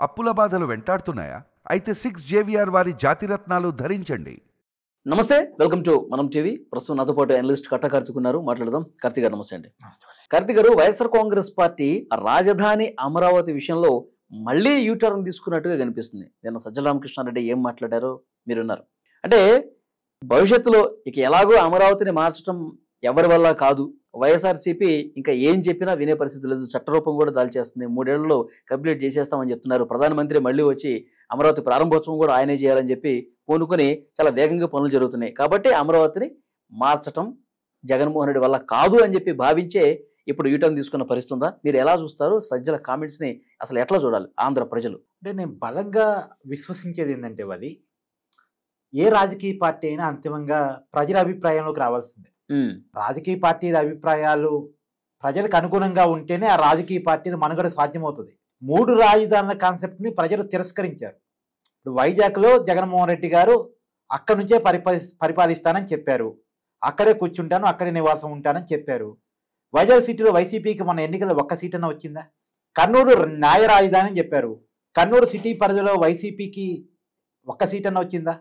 అప్పుల బాధలు వెంటాడుతున్నాయా? అయితే 6JVR వారి జాతిరత్నాలు ధరించండి. నమస్తే, వెల్కమ్ టు మనం టీవీ. ప్రస్తుతం నాతో పాటు అనలిస్ట్ కట్ట కార్తిక్ ఉన్నారు, మాట్లాడదాం. కార్తిక్ గారు నమస్తే అండి. కార్తిక్ గారు, వైఎస్ఆర్ కాంగ్రెస్ పార్టీ రాజధాని అమరావతి విషయంలో మళ్ళీ యూటర్న్ తీసుకున్నట్టుగా కనిపిస్తుంది. నిన్న సజ్జల రామకృష్ణారెడ్డి ఏం మాట్లాడారో మీరున్నారు. అంటే భవిష్యత్తులో ఇక ఎలాగో అమరావతిని మార్చడం ఎవరి వల్ల కాదు, వైఎస్ఆర్సీపీ ఇంకా ఏం చెప్పినా వినే పరిస్థితి లేదు, చట్టరూపం కూడా దాల్చేస్తుంది, 3 ఏళ్లలో కంప్లీట్ చేసేస్తామని చెప్తున్నారు. ప్రధానమంత్రి మళ్ళీ వచ్చి అమరావతి ప్రారంభోత్సవం కూడా ఆయనే చేయాలని చెప్పి పూనుకొని చాలా వేగంగా పనులు జరుగుతున్నాయి. కాబట్టి అమరావతిని మార్చటం జగన్మోహన్ రెడ్డి వల్ల కాదు అని చెప్పి భావించే ఇప్పుడు యూటర్న్ తీసుకున్న పరిస్థితి ఉందా? మీరు ఎలా చూస్తారు? సజ్జల కామెంట్స్ని అసలు ఎట్లా చూడాలి ఆంధ్ర ప్రజలు? అంటే నేను బలంగా విశ్వసించేది ఏంటంటే, అది ఏ రాజకీయ పార్టీ అయినా అంతిమంగా ప్రజల అభిప్రాయంలోకి రావాల్సిందే. రాజకీయ పార్టీల అభిప్రాయాలు ప్రజలకు అనుగుణంగా ఉంటేనే ఆ రాజకీయ పార్టీని మనుగడ సాధ్యమవుతుంది. 3 రాజధానుల కాన్సెప్ట్ని ప్రజలు తిరస్కరించారు. ఇప్పుడు వైజాగ్లో జగన్మోహన్ రెడ్డి గారు అక్కడి నుంచే పరిపాలిస్తానని చెప్పారు, అక్కడే కూర్చుంటాను, అక్కడే నివాసం ఉంటానని చెప్పారు. వైజాగ్ సిటీలో వైసీపీకి మన ఎన్నికల్లో 1 సీట్ అన్న వచ్చిందా? కర్నూలు న్యాయ రాజధాని అని చెప్పారు, కర్నూలు సిటీ పరిధిలో వైసీపీకి 1 సీట్ అన్న వచ్చిందా?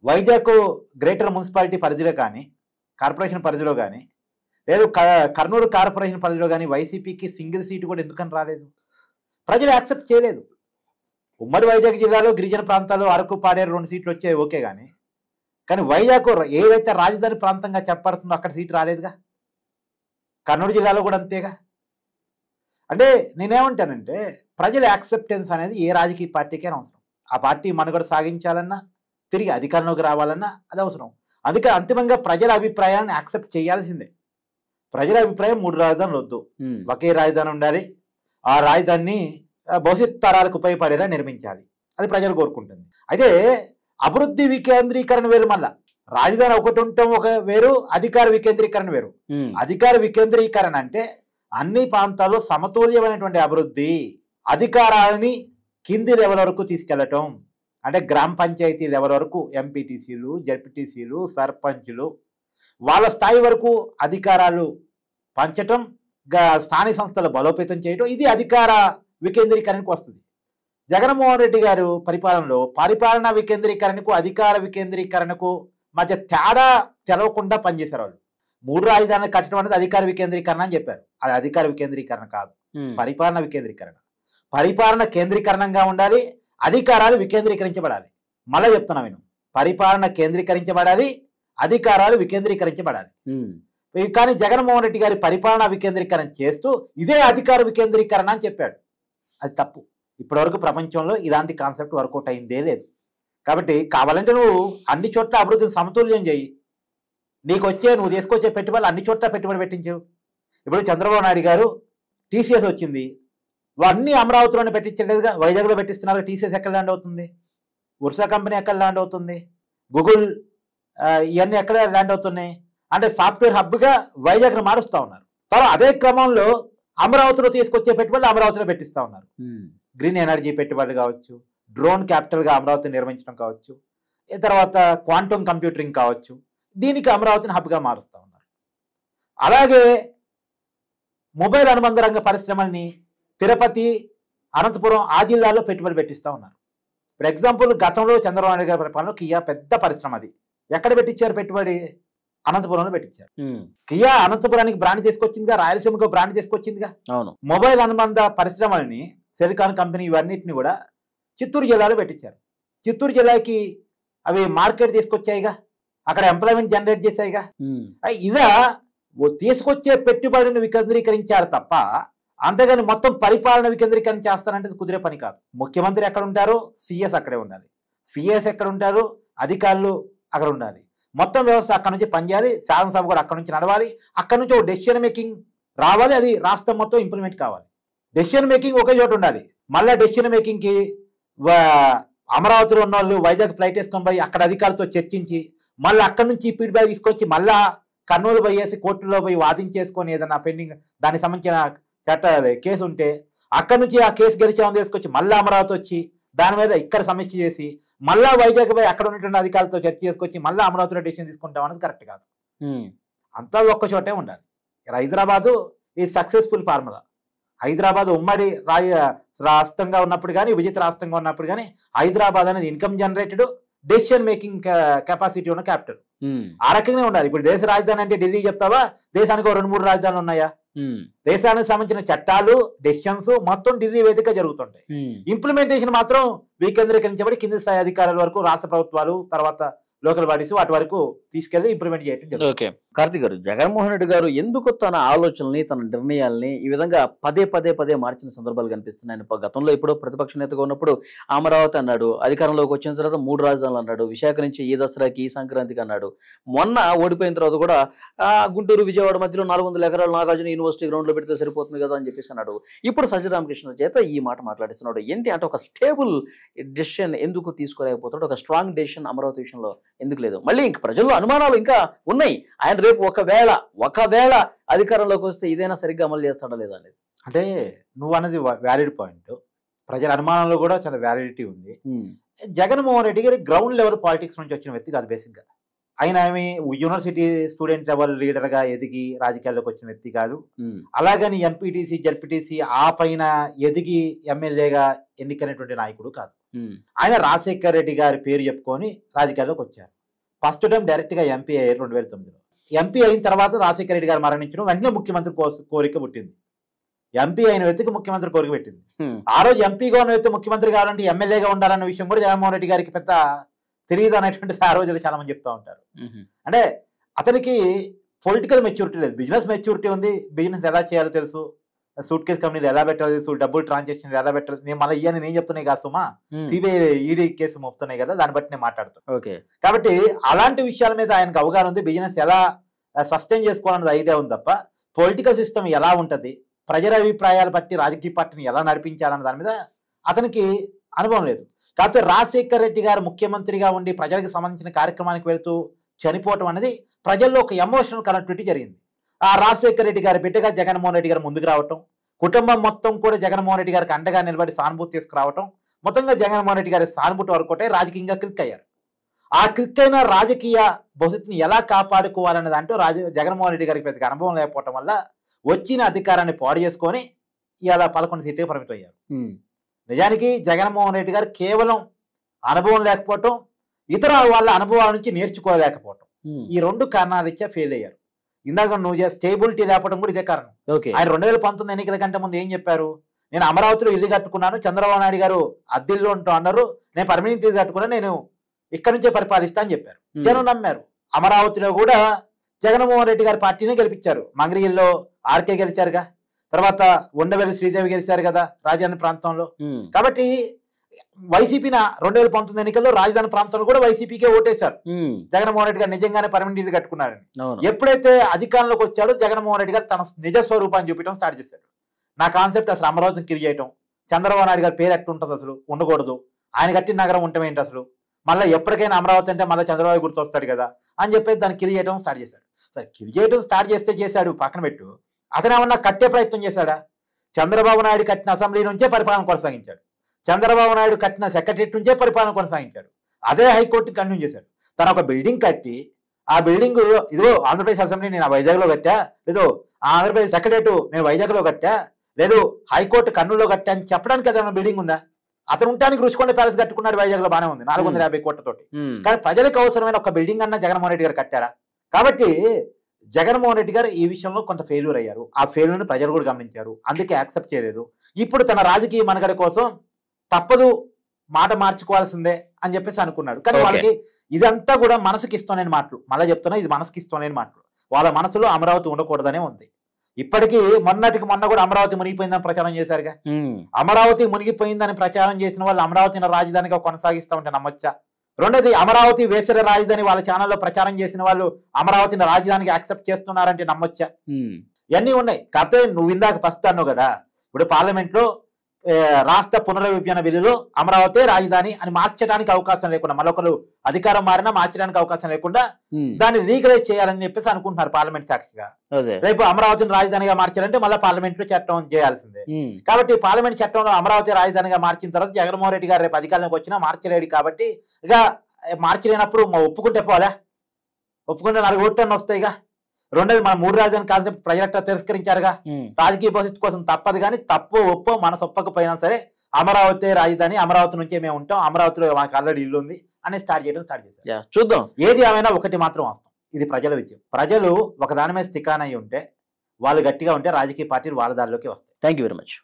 వైజాగ్ గ్రేటర్ మున్సిపాలిటీ పరిధిలో కానీ, కార్పొరేషన్ పరిధిలో కానీ, లేదు కర్నూలు కార్పొరేషన్ పరిధిలో కానీ వైసీపీకి సింగిల్ సీటు కూడా ఎందుకని రాలేదు? ప్రజలు యాక్సెప్ట్ చేయలేదు. ఉమ్మడి వైజాగ్ జిల్లాలో గిరిజన ప్రాంతాలు అరకు, పాడేరు 2 సీట్లు వచ్చాయి, ఓకే. కానీ వైజాగ్ ఏదైతే రాజధాని ప్రాంతంగా చెప్పబడుతుందో అక్కడ సీటు రాలేదుగా. కర్నూలు జిల్లాలో కూడా అంతేగా. అంటే నేనేమంటానంటే, ప్రజల యాక్సెప్టెన్స్ అనేది ఏ రాజకీయ పార్టీకైనా అవసరం. ఆ పార్టీ మనుగడ సాగించాలన్నా, తిరిగి అధికారంలోకి రావాలన్నా అది అవసరం. అందుకే అంతిమంగా ప్రజల అభిప్రాయాన్ని యాక్సెప్ట్ చేయాల్సిందే. ప్రజల అభిప్రాయం 3 రాజధానులు వద్దు, ఒకే రాజధాని ఉండాలి, ఆ రాజధానిని భవిష్యత్ తరాలకు ఉపయోగపడేలా నిర్మించాలి, అది ప్రజలు కోరుకుంటుంది. అయితే అభివృద్ధి వికేంద్రీకరణ వేరు, మళ్ళా రాజధాని ఒకటి ఉండటం ఒక వేరు, అధికార వికేంద్రీకరణ వేరు. అధికార వికేంద్రీకరణ అంటే అన్ని ప్రాంతాల్లో సమతుల్యమైనటువంటి అభివృద్ధి, అధికారాలని కింది లెవెల్ వరకు తీసుకెళ్లటం. అంటే గ్రామ పంచాయతీ లెవెల్ వరకు ఎంపీటీసీలు, జడ్పీటీసీలు, సర్పంచులు వాళ్ళ స్థాయి వరకు అధికారాలు పంచటం, స్థానిక సంస్థలు బలోపేతం చేయటం, ఇది అధికార వికేంద్రీకరణకు వస్తుంది. జగన్మోహన్ రెడ్డి గారు పరిపాలనలో పరిపాలనా వికేంద్రీకరణకు, అధికార వికేంద్రీకరణకు మధ్య తేడా తెలవకుండా పనిచేశారు వాళ్ళు. 3 రాజధానులు కట్టడం అనేది అధికార వికేంద్రీకరణ అని చెప్పారు. అది అధికార వికేంద్రీకరణ కాదు, పరిపాలన వికేంద్రీకరణ. పరిపాలన కేంద్రీకరణంగా ఉండాలి, అధికారాలు వికేంద్రీకరించబడాలి. మళ్ళీ చెప్తున్నా నేను, పరిపాలన కేంద్రీకరించబడాలి, అధికారాలు వికేంద్రీకరించబడాలి. కానీ జగన్మోహన్ రెడ్డి గారి పరిపాలనా వికేంద్రీకరణ చేస్తూ ఇదే అధికార వికేంద్రీకరణ అని చెప్పాడు. అది తప్పు. ఇప్పటివరకు ప్రపంచంలో ఇలాంటి కాన్సెప్ట్ వర్కౌట్ అయిందే లేదు. కాబట్టి కావాలంటే నువ్వు అన్ని చోట్ల అభివృద్ధిని సమతుల్యం చేయి, నువ్వు తీసుకొచ్చే పెట్టుబడులు అన్ని చోట్ల పెట్టుబడి పెట్టించు. ఇప్పుడు చంద్రబాబు నాయుడు గారు టీసీఎస్ వచ్చింది, అన్ని అమరావతిలోనే పెట్టించలేదుగా, వైజాగ్లో పెట్టిస్తున్నారు. టీసీఎస్ ఎక్కడ ల్యాండ్ అవుతుంది? ఉర్సా కంపెనీ ఎక్కడ ల్యాండ్ అవుతుంది? గూగుల్ ఇవన్నీ ఎక్కడ ల్యాండ్ అవుతున్నాయి? అంటే సాఫ్ట్వేర్ హబ్గా వైజాగ్ను మారుస్తూ ఉన్నారు. తర్వాత అదే క్రమంలో అమరావతిలో తీసుకొచ్చే పెట్టుబడులు అమరావతిలో పెట్టిస్తూ ఉన్నారు. గ్రీన్ ఎనర్జీ పెట్టుబడులు కావచ్చు, డ్రోన్ క్యాపిటల్గా అమరావతిని నిర్మించడం కావచ్చు, తర్వాత క్వాంటమ్ కంప్యూటరింగ్ కావచ్చు, దీనికి అమరావతిని హబ్గా మారుస్తూ ఉన్నారు. అలాగే మొబైల్ అనుబంధ రంగ పరిశ్రమల్ని తిరుపతి, అనంతపురం ఆ జిల్లాలో పెట్టుబడి పెట్టిస్తూ ఉన్నారు. ఇప్పుడు ఎగ్జాంపుల్, గతంలో చంద్రబాబు నాయుడు గారి పరిపాలనలో కియా పెద్ద పరిశ్రమ, అది ఎక్కడ పెట్టించారు పెట్టుబడి? అనంతపురంలో పెట్టించారు. కియా అనంతపురానికి బ్రాండ్ తీసుకొచ్చిందిగా, రాయలసీమకు బ్రాండ్ తీసుకొచ్చిందిగా. మొబైల్ అనుబంధ పరిశ్రమలని, సెలికాన్ కంపెనీ, ఇవన్నిటిని కూడా చిత్తూరు జిల్లాలో పెట్టించారు. చిత్తూరు జిల్లాకి అవి మార్కెట్ తీసుకొచ్చాయిగా, అక్కడ ఎంప్లాయ్మెంట్ జనరేట్ చేశాయిగా. ఇలా తీసుకొచ్చే పెట్టుబడిని వికేంద్రీకరించారు తప్ప, అంతేగాని మొత్తం పరిపాలన వికేంద్రీకరణ చేస్తానంటే కుదిరే పని కాదు. ముఖ్యమంత్రి ఎక్కడ ఉంటారో సీఎస్ అక్కడే ఉండాలి, సిఎస్ ఎక్కడ ఉంటారో అధికారులు అక్కడ ఉండాలి, మొత్తం వ్యవస్థ అక్కడ నుంచి పనిచేయాలి, శాసనసభ కూడా అక్కడ నుంచి నడవాలి, అక్కడ నుంచి ఒక డెసిషన్ మేకింగ్ రావాలి, అది రాష్ట్రం మొత్తం ఇంప్లిమెంట్ కావాలి. డెసిషన్ మేకింగ్ ఒకే చోట ఉండాలి. మళ్ళీ డెసిషన్ మేకింగ్కి అమరావతిలో ఉన్న వాళ్ళు వైజాగ్ ఫ్లైట్ వేసుకొని పోయి అక్కడ అధికారులతో చర్చించి, మళ్ళీ అక్కడ నుంచి ఫీడ్బ్యాక్ తీసుకొచ్చి మళ్ళా కర్నూలు పోయేసి కోర్టులో పోయి వాదించేసుకొని ఏదైనా పెండింగ్ దానికి సంబంధించిన కేసు ఉంటే అక్కడ నుంచి ఆ కేసు గెలిచేమని తీసుకొచ్చి మళ్ళీ అమరావతి వచ్చి దాని మీద ఇక్కడ సమీక్ష చేసి మళ్ళా వైజాగ్ పోయి అక్కడ ఉన్నటువంటి అధికారులతో చర్చ చేసుకొచ్చి మళ్ళీ అమరావతిలో డెసిషన్ తీసుకుంటాం అనేది కరెక్ట్ కాదు. అంతా ఒక్క చోటే ఉండాలి. హైదరాబాదు ఈ సక్సెస్ఫుల్ ఫార్ములా. హైదరాబాద్ ఉమ్మడి రాష్ట్రంగా ఉన్నప్పుడు కానీ విభజిత రాష్ట్రంగా ఉన్నప్పుడు కానీ హైదరాబాద్ అనేది income generated decision making capacity ఉన్న క్యాపిటల్. ఆ రకంగా ఉండాలి. ఇప్పుడు దేశ రాజధాని అంటే ఢిల్లీ చెప్తావా, దేశానికి 2-3 రాజధానులు ఉన్నాయా? దేశానికి సంబంధించిన చట్టాలు డెసిషన్స్ మొత్తం ఢిల్లీ వేదిక జరుగుతుంటాయి. ఇంప్లిమెంటేషన్ మాత్రం వికేంద్రీకరించబడి కింది స్థాయి అధికారుల వరకు రాష్ట్ర ప్రభుత్వాలు తర్వాత లోకల్ బాడీస్ వాటి వరకు తీసుకెళ్లి ఇంప్లిమెంట్ చేయడం. ఓకే, కార్తీక్ గారు, జగన్మోహన్ రెడ్డి గారు ఎందుకు తన ఆలోచనల్ని తన నిర్ణయాల్ని ఈ విధంగా పదే మార్చిన సందర్భాలు కనిపిస్తున్నాయి? గతంలో ఇప్పుడు ప్రతిపక్ష నేతగా ఉన్నప్పుడు అమరావతి అన్నాడు, అధికారంలోకి వచ్చిన తర్వాత 3 రాజధానులు అన్నాడు, విశాఖ నుంచి ఈ దసరాకి ఈ సంక్రాంతికి అన్నాడు, మొన్న ఓడిపోయిన తర్వాత కూడా గుంటూరు విజయవాడ మధ్యలో 400 ఎకరాలు నాగార్జున యూనివర్సిటీ గ్రౌండ్ లో పెడితే సరిపోతుంది కదా అని చెప్పేసి అన్నాడు. ఇప్పుడు సజ్జరామకృష్ణ చేత ఈ మాట మాట్లాడిస్తున్నాడు. ఏంటి అంటే ఒక స్టేబుల్ డెసిషన్ ఎందుకు తీసుకోలేకపోతాడు? ఒక స్ట్రాంగ్ డెసిషన్ అమరావతి విషయంలో ఎందుకు లేదు? మళ్ళీ ఇంక ప్రజల్లో అనుమానాలు ఇంకా ఉన్నాయి. ఆయన రేపు ఒకవేళ అధికారంలోకి వస్తే ఇదైనా సరిగ్గా అమలు చేస్తాడా లేదా అనేది. అంటే నువ్వు అన్నది వ్యాలిడ్ పాయింట్. ప్రజల అనుమానంలో కూడా చాలా వ్యాలిడిటీ ఉంది. జగన్మోహన్ రెడ్డి గారి గ్రౌండ్ లెవెల్ పాలిటిక్స్ నుంచి వచ్చిన వ్యక్తి కాదు. బేసిక్గా ఆయన యూనివర్సిటీ స్టూడెంట్ లెవెల్ లీడర్ గా ఎదిగి రాజకీయాల్లోకి వచ్చిన వ్యక్తి కాదు. అలాగని ఎంపీటీసీ జడ్పీటీసీ ఆ పైన ఎదిగి ఎమ్మెల్యేగా ఎన్నికైనటువంటి నాయకుడు కాదు. ఆయన రాజశేఖర్ రెడ్డి గారి పేరు చెప్పుకొని రాజకీయాల్లోకి వచ్చారు. ఫస్ట్ టైం డైరెక్ట్ గా ఎంపీ అయ్యారు 2009లో. ఎంపీ అయిన తర్వాత రాజశేఖర రెడ్డి గారు మరణించడం వెంటనే ముఖ్యమంత్రి కోరిక పుట్టింది. ఎంపీ అయిన వ్యక్తికి ముఖ్యమంత్రి కోరిక పెట్టింది. ఆ రోజు ఎంపీగా ఉన్న వ్యక్తి ముఖ్యమంత్రి కావాలంటే ఎమ్మెల్యేగా ఉండాలన్న విషయం కూడా జగన్మోహన్ రెడ్డి గారికి పెద్ద తెలియదు అనేటువంటి ఆ రోజులు చాలా మంది చెప్తా ఉంటారు. అంటే అతనికి పొలిటికల్ మెచ్యూరిటీ లేదు, బిజినెస్ మెచ్యూరిటీ ఉంది. బిజినెస్ ఎలా చేయాలో తెలుసు, సూట్ కేసు కంపెనీలు ఎలా పెట్టాలో తెలుసు, డబ్బులు ట్రాన్సాక్షన్ ఎలా పెట్టాలి. నేను మళ్ళీ ఇయ్యని నేను చెప్తున్నాయి కాదు సుమా, సిబిఐ ఈడీ కేసు మోపుతున్నాయి కదా, దాన్ని బట్టి నేను మాట్లాడుతాను. ఓకే, కాబట్టి అలాంటి విషయాల మీద ఆయనకు అవగాహన ఉంది. బిజినెస్ ఎలా సస్టైన్ చేసుకోవాలన్నది ఐడియా ఉంది తప్ప పొలిటికల్ సిస్టమ్ ఎలా ఉంటుంది, ప్రజల అభిప్రాయాలు బట్టి రాజకీయ పార్టీని ఎలా నడిపించాలన్న దాని మీద అతనికి అనుభవం లేదు. కాకపోతే రాజశేఖర్ రెడ్డి గారు ముఖ్యమంత్రిగా ఉండి ప్రజలకు సంబంధించిన కార్యక్రమానికి వెళుతూ చనిపోవటం అనేది ప్రజల్లో ఒక ఎమోషనల్ కనెక్టివిటీ జరిగింది. ఆ రాజశేఖర్ రెడ్డి గారి బిడ్డగా జగన్మోహన్ రెడ్డి గారు ముందుకు రావటం, కుటుంబం మొత్తం కూడా జగన్మోహన్ రెడ్డి గారికి అండగా నిలబడి సానుభూతి తీసుకురావటం, మొత్తంగా జగన్మోహన్ రెడ్డి గారి సానుభూతి వరకుటే రాజకీయంగా క్లిక్ అయ్యారు. ఆ క్లిక్ అయిన రాజకీయ భవిష్యత్తుని ఎలా కాపాడుకోవాలన్నది అంటూ జగన్మోహన్ రెడ్డి గారికి పెద్దగా అనుభవం లేకపోవటం వల్ల వచ్చిన అధికారాన్ని పాడు చేసుకొని ఇలా 11 సీట్లకు పరిమితం అయ్యారు. నిజానికి జగన్మోహన్ రెడ్డి గారు కేవలం అనుభవం లేకపోవటం, ఇతర వాళ్ళ అనుభవాల నుంచి నేర్చుకోలేకపోవటం, ఈ 2 కారణాలు ఇచ్చా ఫెయిల్ అయ్యారు. ఇందాక నువ్వు స్టేబిలిటీ లేకపోవడం కూడా ఇదే కారణం. ఆయన 2019 ఎన్నికల కంటే ముందు ఏం చెప్పారు? నేను అమరావతిలో ఇల్లు కట్టుకున్నాను, చంద్రబాబు నాయుడు గారు అద్దెల్లో ఉంటూ అన్నారు, నేను పర్మనెంట్ ఇల్లు కట్టుకున్నాను, నేను ఇక్కడ నుంచే పరిపాలిస్తా అని చెప్పారు. జనం నమ్మారు. అమరావతిలో కూడా జగన్మోహన్ రెడ్డి గారి పార్టీనే గెలిపించారు. మంగళగిరిలో ఆర్కే గెలిచారుగా, తర్వాత ఉండవెల్లి శ్రీదేవి గెలిచారు కదా రాజధాని ప్రాంతంలో. కాబట్టి వైసీపీని 2019 ఎన్నికల్లో రాజధాని ప్రాంతంలో కూడా వైసీపీకే ఓటేశారు. జగన్మోహన్ రెడ్డి గారు నిజంగానే పర్మనెంట్ ఇల్లు కట్టుకున్నారని. ఎప్పుడైతే అధికారంలోకి వచ్చాడో జగన్మోహన్ రెడ్డి గారు తన నిజ స్వరూపాన్ని చూపించడం స్టార్ట్ చేశాడు. నా కాన్సెప్ట్ అసలు అమరావతిని కిరి చేయటం, చంద్రబాబు నాయుడు గారి పేరు ఎట్టుంటుంది, అసలు ఉండకూడదు, ఆయన కట్టిన నగరం ఉండటం ఏంటి, అసలు మళ్ళీ ఎప్పటికైనా అమరావతి అంటే మళ్ళీ చంద్రబాబు గుర్తు వస్తాడు కదా అని చెప్పేసి దాన్ని కిరి చేయడం స్టార్ట్ చేశాడు. సరే, కిరి చేయడం స్టార్ట్ చేశాడు పక్కన పెట్టు, అతను ఏమన్నా కట్టే ప్రయత్నం చేశాడా? చంద్రబాబు నాయుడు కట్టిన అసెంబ్లీ నుంచే పరిపాలన కొనసాగించాడు, చంద్రబాబు నాయుడు కట్టిన సెక్రటరియట్ నుంచే పరిపాలన కొనసాగించాడు, అదే హైకోర్టుని కంటిన్యూ చేశాడు. తను ఒక బిల్డింగ్ కట్టి ఆ బిల్డింగ్ ఇదిగో ఆంధ్రప్రదేశ్ అసెంబ్లీ నేను వైజాగ్లో కట్టా, లేదో ఆంధ్రప్రదేశ్ సెక్రటరియట్ నేను వైజాగ్లో కట్టా, లేదు హైకోర్టు కర్నూలులో కట్టా అని చెప్పడానికి ఏదైనా బిల్డింగ్ ఉందా? అతను ఉండడానికి రుషికొండ ప్యాలెస్ కట్టుకున్నాడు వైజాగ్ లో, బానే ఉంది 450 కోట్లతోటి. కానీ ప్రజలకు అవసరమైన ఒక బిల్డింగ్ అన్న జగన్మోహన్ రెడ్డి గారు కట్టారా? కాబట్టి జగన్మోహన్ రెడ్డి గారు ఈ విషయంలో కొంత ఫెయిల్యూర్ అయ్యారు. ఆ ఫెయిల్యూర్ని ప్రజలు కూడా గమనించారు, అందుకే యాక్సెప్ట్ చేయలేదు. ఇప్పుడు తన రాజకీయ మనుగడ కోసం తప్పదు, మాట మార్చుకోవాల్సిందే అని చెప్పేసి అనుకున్నాడు. కానీ వాళ్ళకి ఇదంతా కూడా మనసుకి ఇష్టమైన మాటలు, మళ్ళీ చెప్తున్నా, ఇది మనసుకి ఇష్టమైన మాటలు. వాళ్ళ మనసులో అమరావతి ఉండకూడదనే ఉంది. ఇప్పటికీ మొన్న కూడా అమరావతి మునిగిపోయిందని ప్రచారం చేశారుగా. అమరావతి మునిగిపోయిందని ప్రచారం చేసిన వాళ్ళు అమరావతిని రాజధానిగా కొనసాగిస్తా ఉంటే నమ్మొచ్చా? రెండోది, అమరావతి వేసర రాజధాని వాళ్ళ ఛానల్లో ప్రచారం చేసిన వాళ్ళు అమరావతిని రాజధానికి యాక్సెప్ట్ చేస్తున్నారంటే నమ్మొచ్చా? ఇవన్నీ ఉన్నాయి. కాకపోతే నువ్వు ఇందాక ఫస్ట్ అన్నావు కదా, ఇప్పుడు పార్లమెంట్ లో రాష్ట్ర పునర్విభజన బిల్లులో అమరావతి రాజధాని అని మార్చడానికి అవకాశం లేకుండా, మరొకరు అధికారం మారినా మార్చడానికి అవకాశం లేకుండా దాన్ని లీగలైజ్ చేయాలని చెప్పేసి అనుకుంటున్నారు పార్లమెంట్ సాక్షిగా. రేపు అమరావతిని రాజధానిగా మార్చారంటే మళ్ళీ పార్లమెంట్ లో చట్టం చేయాల్సిందే. కాబట్టి పార్లమెంట్ చట్టంలో అమరావతి రాజధానిగా మార్చిన తర్వాత జగన్మోహన్ రెడ్డి గారు రేపు అధికారంలోకి వచ్చినా మార్చలేడు. కాబట్టి ఇక మార్చలేనప్పుడు ఒప్పుకుంటే పోదా? ఒప్పుకుంటే 4 ఓట్లు వస్తాయిగా. రెండోది మన 3 రాజధాని కాన్సెప్ట్ ప్రజలట్లా తిరస్కరించారుగా. రాజకీయ భవిష్యత్తు కోసం తప్పదు కానీ తప్పు ఒప్పో మనసు ఒప్పకపోయినా సరే అమరావతి రాజధాని, అమరావతి నుంచే మేము ఉంటాం, అమరావతిలో మాకు ఆల్రెడీ ఇల్లు ఉంది అని స్టార్ట్ చేశారు. చూద్దాం. ఏది ఏమైనా ఒకటి మాత్రం వాస్తవం, ఇది ప్రజల విజయం. ప్రజలు ఒక దాని మీద స్థికాన్ అయి ఉంటే, వాళ్ళు గట్టిగా ఉంటే రాజకీయ పార్టీలు వాళ్ళ దారిలోకి వస్తాయి. Thank you very much.